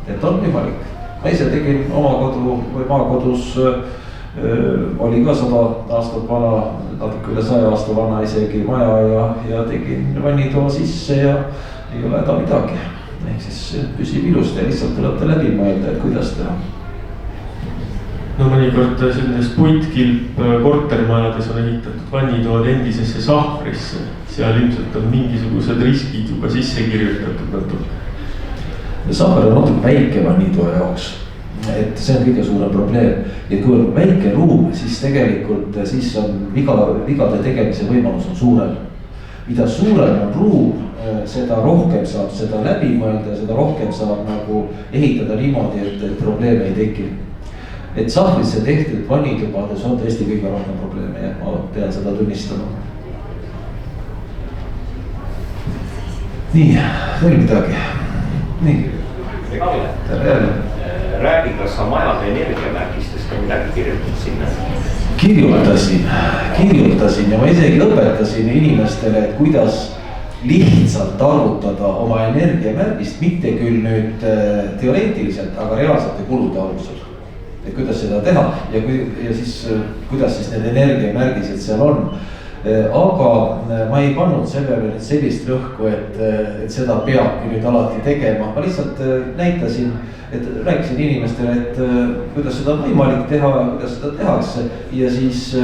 et on võimalik. Ma ise tegin oma kodu või maakodus, oli ka 100 aastat vana, natuke üle 100 aasta vana isegi maja ja tegin vannitoa sisse ja ei ole häda midagi. Ehk siis püsib ilusti ja lihtsalt tuleb läbi mõelda, et kuidas teha. No mõnikord sellises puitkilp kortermajades on ehitatud vannitoad endisesse sahvrisse. Seal ilmselt on mingisugused riskid juba sisse kirjutatud natuke. Sahver on natuke väike vannitoa jaoks, et see on kõige suurem probleem. ja kui on väike ruum, siis tegelikult siis on vigade tegemise võimalus on suurem. mida suurem on ruum, seda rohkem saab seda läbi mõelda ja seda rohkem saab nagu ehitada niimoodi, et probleeme ei teki. et sahvrisse tehtud vannitubades on tõesti kõige rohkem probleeme ja ma pean seda tunnistama. nii, veel midagi? nii. tere jälle. räägi, kas sa majade energiamärgistest ka midagi kirjutad sinna? kirjutasin ja ma isegi õpetasin inimestele, et kuidas lihtsalt arvutada oma energiamärgist, mitte küll nüüd teoreetiliselt, aga reaalsete kulude alusel. et kuidas seda teha ja siis kuidas siis need energiamärgised seal on. aga ma ei pannud sellele nüüd sellist rõhku, et seda peabki nüüd alati tegema, ma lihtsalt näitasin, et rääkisin inimestele, et kuidas seda on võimalik teha ja kuidas seda tehakse ja siis,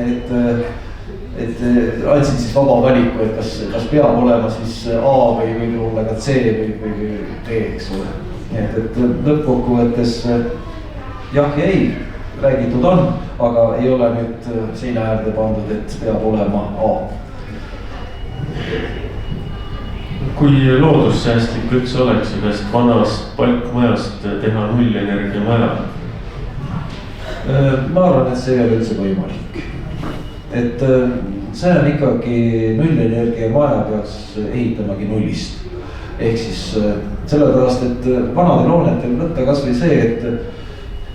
et andsin siis vaba valiku, et kas peab olema siis A või võib olla ka C või D, eks ole. et lõppkokkuvõttes jah ja ei, räägitud on, aga ei ole nüüd seina äärde pandud, et peab olema A. kui loodussäästlik üldse oleks ühest vanast palkmajast teha nullenergia maja? ma arvan, et see ei ole üldse võimalik. et see on ikkagi nullenergia maja peaks ehitamagi nullist. ehk siis sellepärast, et vanadel hoonetel võtta kasvõi see,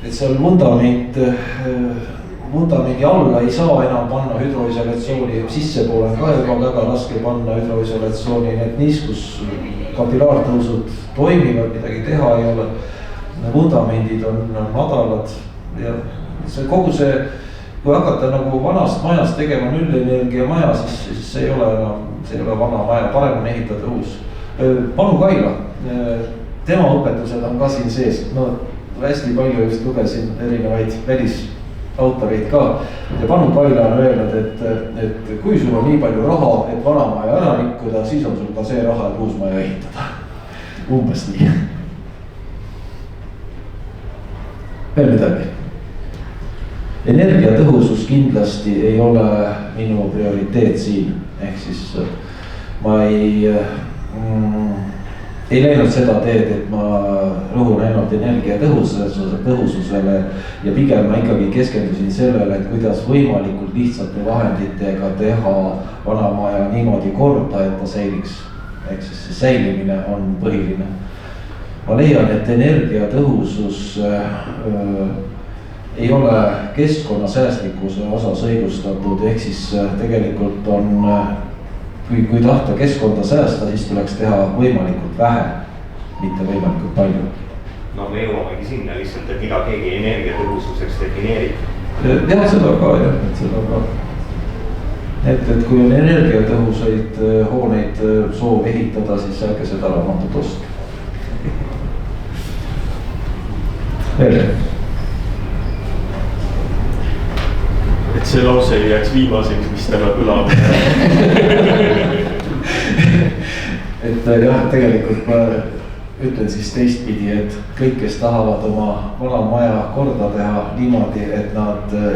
et seal vundamendi alla ei saa enam panna hüdroisolatsiooni, sissepoole on ka juba väga raske panna hüdroisolatsiooni, need niiskus kapilaartõusud toimivad, midagi teha ei ole. Vundamendid on madalad ja see kogu see, kui hakata nagu vanast majast tegema nullenergia maja, siis see ei ole enam, see ei ole vana maja, parem on ehitada uus. Panu Kaila, tema õpetused on ka siin sees, no hästi palju just lugesin erinevaid välisautoreid ka ja Panu Kaila on öelnud, et kui sul on nii palju raha, et vana maja ära rikkuda, siis on sul ka see raha, et uus maja ehitada. Umbes nii. Veel midagi. Energiatõhusus kindlasti ei ole minu prioriteet siin, ehk siis ma ei läinud seda teed, et ma rõhun ainult energiatõhususele ja pigem ma ikkagi keskendusin sellele, et kuidas võimalikult lihtsate vahenditega teha vana maja niimoodi korda, et ta säiliks. Ehk siis see säilimine on põhiline. Ma leian, et energiatõhusus ei ole keskkonnasäästlikkuse osas õigustatud, ehk siis tegelikult on kui tahta keskkonda säästa, siis tuleks teha võimalikult vähe, mitte võimalikult palju. No me jõuamegi sinna lihtsalt, et mida keegi energiatõhususeks defineerib. Jah, seda ka jah, et seda ka. Et kui on energiatõhusaid hooneid soov ehitada, siis ärge seda raamatut ostke. Veel. Et see lause ei jääks viimaseks, mis täna kõlab. et jah, tegelikult ma ütlen siis teistpidi, et kõik, kes tahavad oma vana maja korda teha niimoodi, et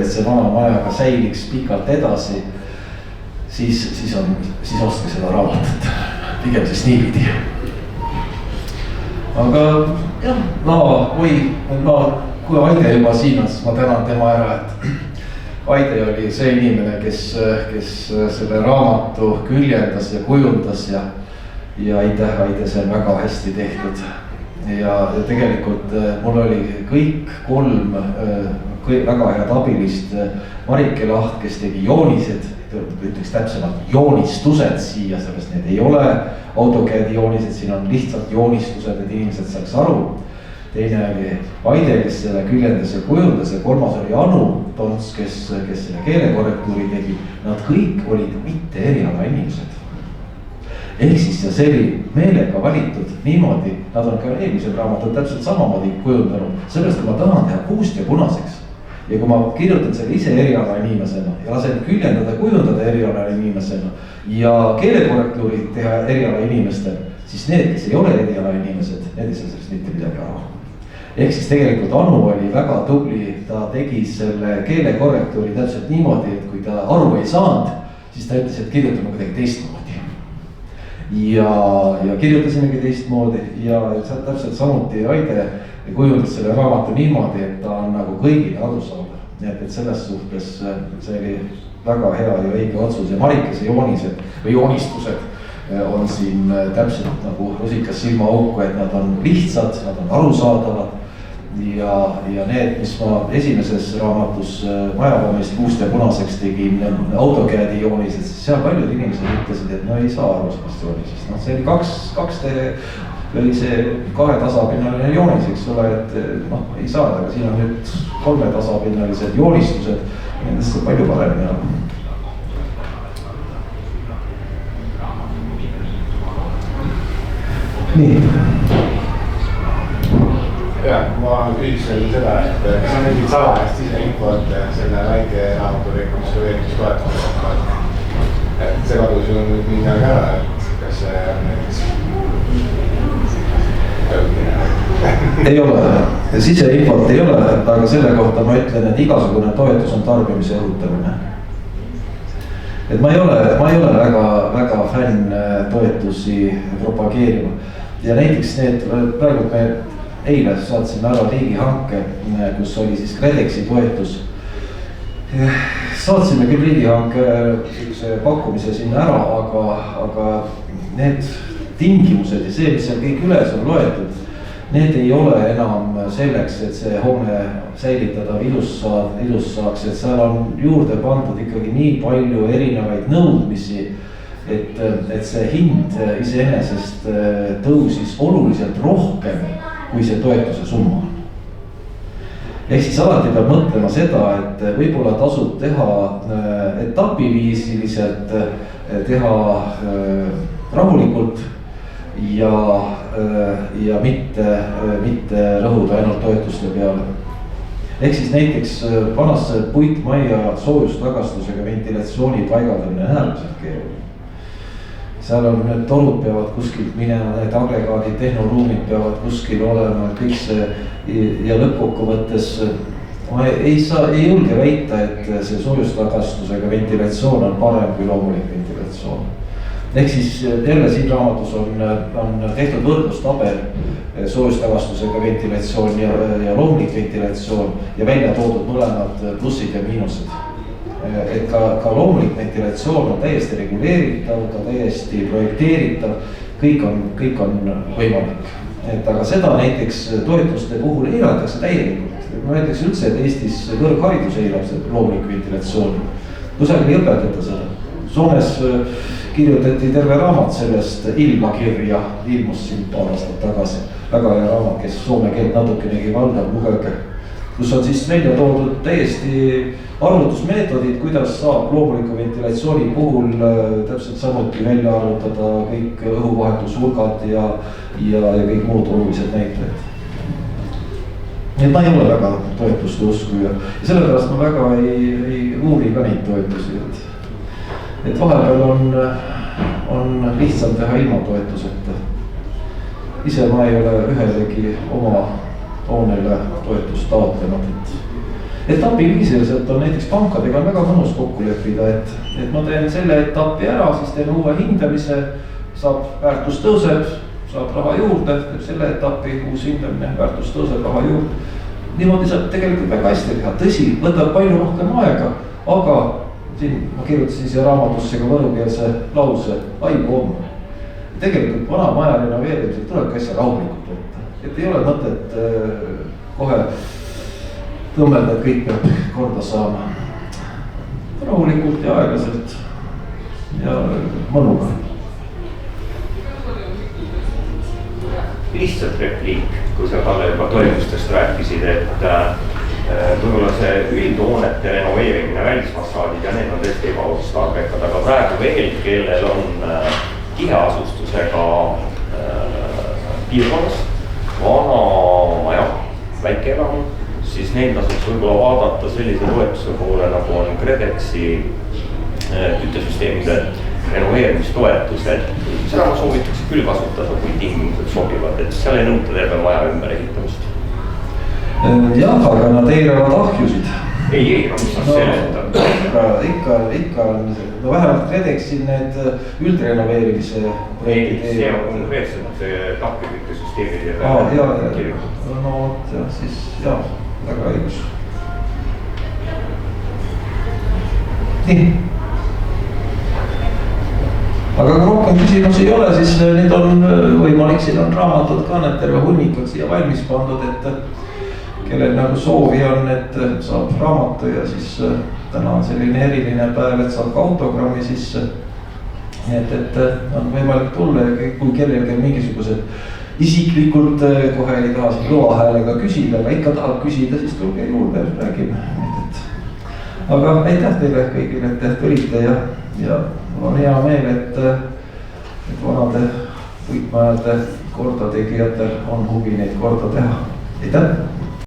see vana maja ka säiliks pikalt edasi, siis ostke seda raamatut, pigem siis niipidi. Aga jah, kui Aide juba siin on, siis ma tänan tema ära, et Aide oli see inimene, kes selle raamatu küljendas ja kujundas ja aitäh, Aide, see on väga hästi tehtud. Ja tegelikult mul oli kõik 3 väga head abilist, Marike Laht, kes tegi joonised, ütleks täpsemalt joonistused siia, sellest need ei ole AutoCAD joonised, siin on lihtsalt joonistused, et inimesed saaks aru. Teine oli Aide, kes selle küljendas ja kujundas ja 3. oli Anu Tons, kes selle keelekorrektuuri tegi. Nad kõik olid mitte eriala inimesed. Ehk siis see oli meelega valitud niimoodi, nad on ka eelmised raamatud täpselt samamoodi kujundanud. Sellest, kui ma tahan teha puust ja punaseks ja kui ma kirjutan selle ise eriala inimesena ja lasen küljendada, kujundada eriala inimesena ja keelekorrektuuri teha eriala inimestel, siis need, kes ei ole eriala inimesed, need ei saa sellest mitte midagi aru. ehk siis tegelikult Anu oli väga tubli, ta tegi selle keelekorrektuuri täpselt niimoodi, et kui ta aru ei saanud, siis ta ütles, et kirjutame kuidagi teistmoodi. Ja kirjutasimegi teistmoodi ja täpselt samuti Aide kujundas selle raamatu niimoodi, et ta on nagu kõigile arusaadav. Nii et selles suhtes see oli väga hea ja õige otsus ja Marikese joonised või joonistused on siin täpselt nagu rusikas silmaauku, et nad on lihtsad, nad on arusaadavad. Ja need, mis ma esimeses raamatus Majapommist puust ja punaseks tegin AutoCAD-i joonised, siis seal paljud inimesed ütlesid, et no ei saa aru sellest joonisest. No see oli oli see 2-tasapinnaline joonis, eks ole, et noh, ei saa, aga siin on nüüd 3-tasapinnalised joonistused, nendest saab palju paremini aru. Nii. Jah, ma küsiks veel seda, et kas on mingid salajast siseinfot selle väike raamatu rekonstrueerimistoetuse. Et see kadus ju nüüd minna ka, et kas see on näiteks ei ole, siseinfot ei ole, aga selle kohta ma ütlen, et igasugune toetus on tarbimise õhutamine. Et ma ei ole väga fänn toetusi propageerima ja näiteks need praegu me eile saatsime ära riigihanke, kus oli siis KredExi toetus. Saatsime küll riigihanke pakkumise sinna ära, aga need tingimused ja see, mis seal kõik üles on loetud, need ei ole enam selleks, et see hoone säilitada ilus saaks, et seal on juurde pandud ikkagi nii palju erinevaid nõudmisi, et see hind iseenesest tõusis oluliselt rohkem, kui see toetuse summa on. Ehk siis alati peab mõtlema seda, et võib-olla tasub teha etapiviisiliselt, teha rahulikult ja mitte rõhuda ainult toetuste peale. Ehk siis näiteks vanasse puitmajja soojustagastusega ventilatsiooni paigaldamine on äärmiselt keeruline. Seal on need torud peavad kuskilt minema, need agregaadid, tehnoruumid peavad kuskil olema, kõik see ja lõppkokkuvõttes ma ei julge väita, et see soojustagastusega ventilatsioon on parem kui loomulik ventilatsioon. Ehk siis jälle siin raamatus on tehtud võrdlustabel soojustagastusega ventilatsioon ja loomulik ventilatsioon ja välja toodud mõlemad plussid ja miinused. Et ka loomulik ventilatsioon on täiesti reguleeritav, ka täiesti projekteeritav, kõik on võimalik. Et aga seda näiteks toetuste puhul eiratakse täielikult. Ma näiteks üldse, et Eestis kõrgharidus eirab see loomulik ventilatsioon. Kusagil ei õpetata seda. Soomes kirjutati terve raamat sellest ilmakirja, ilmus siin paar aastat tagasi. Väga hea raamat, kes soome keelt natukenegi valdab, lugege. Kus on siis välja toodud täiesti arvutusmeetodid, kuidas saab loomuliku ventilatsiooni puhul täpselt samuti välja arvutada kõik õhuvahetushulgad ja kõik muud olulised näitajad. Nii et ma ei ole väga toetuste usku ja sellepärast ma väga ei uuri ka neid toetusi. Et vahepeal on lihtsam teha ilma toetuseta. Ise ma ei ole ühelegi oma hoonele toetust taotlenud. Etapiviisiliselt on näiteks pankadega väga mõnus kokku leppida, et ma teen selle etapi ära, siis teen uue hindamise, saab väärtus tõuseb, saab raha juurde, teeb selle etapi, uus hindamine, väärtus tõuseb, raha juurde. Niimoodi saab tegelikult väga hästi teha, tõsi, võtab palju rohkem aega, aga siin ma kirjutasin siia raamatusse ka võrukeelse lause, aibu homme. Tegelikult vana maja renoveerimisel tulebki asja rahulikult võtta, et ei ole mõtet kohe tõmmelda, et kõik peab korda saama. Rahulikult ja aeglaselt ja mõnuga. Lihtsalt repliik, kui sa Kalle juba toetustest rääkisid, et võib-olla see üldhoonete renoveerimine, välisfassaadid ja need on tõesti ebaotstarbekad, aga praegu veel, kellel on tiheasustusega piirkonnas, vana maja, väike elamu, siis neil tasuks võib-olla vaadata sellise toetuse poole, nagu on KredExi küttesüsteemide renoveerimistoetused. Seda ma soovitaks küll kasutada, kui tingimused sobivad, et seal ei nõuta terve maja ümber ehitamist. jah, aga nad eiravad ahjusid. ei eira, mis nad seletavad? ikka on, no vähemalt KredExil need üldrenoveerimise projektid. see on konkreetselt takkekütte süsteemide peale kirjutatud. no vot jah, siis jah, väga õigus. nii. aga kui rohkem küsimusi ei ole, siis nüüd on võimalik, siin on raamatud ka, need terve hunnikud siia valmis pandud, et kellel nagu soovi on, et saab raamatu ja siis täna on selline eriline päev, et saab ka autogrammi sisse. nii et on võimalik tulla ja kui kellelgi on mingisugused isiklikult kohe ei taha siin kõva häälega küsida, aga ikka tahab küsida, siis tulge juurde, räägime. aga aitäh teile kõigile, et te tulite ja on hea meel, et vanade puitmajade kordategijatel on huvi neid korda teha. aitäh!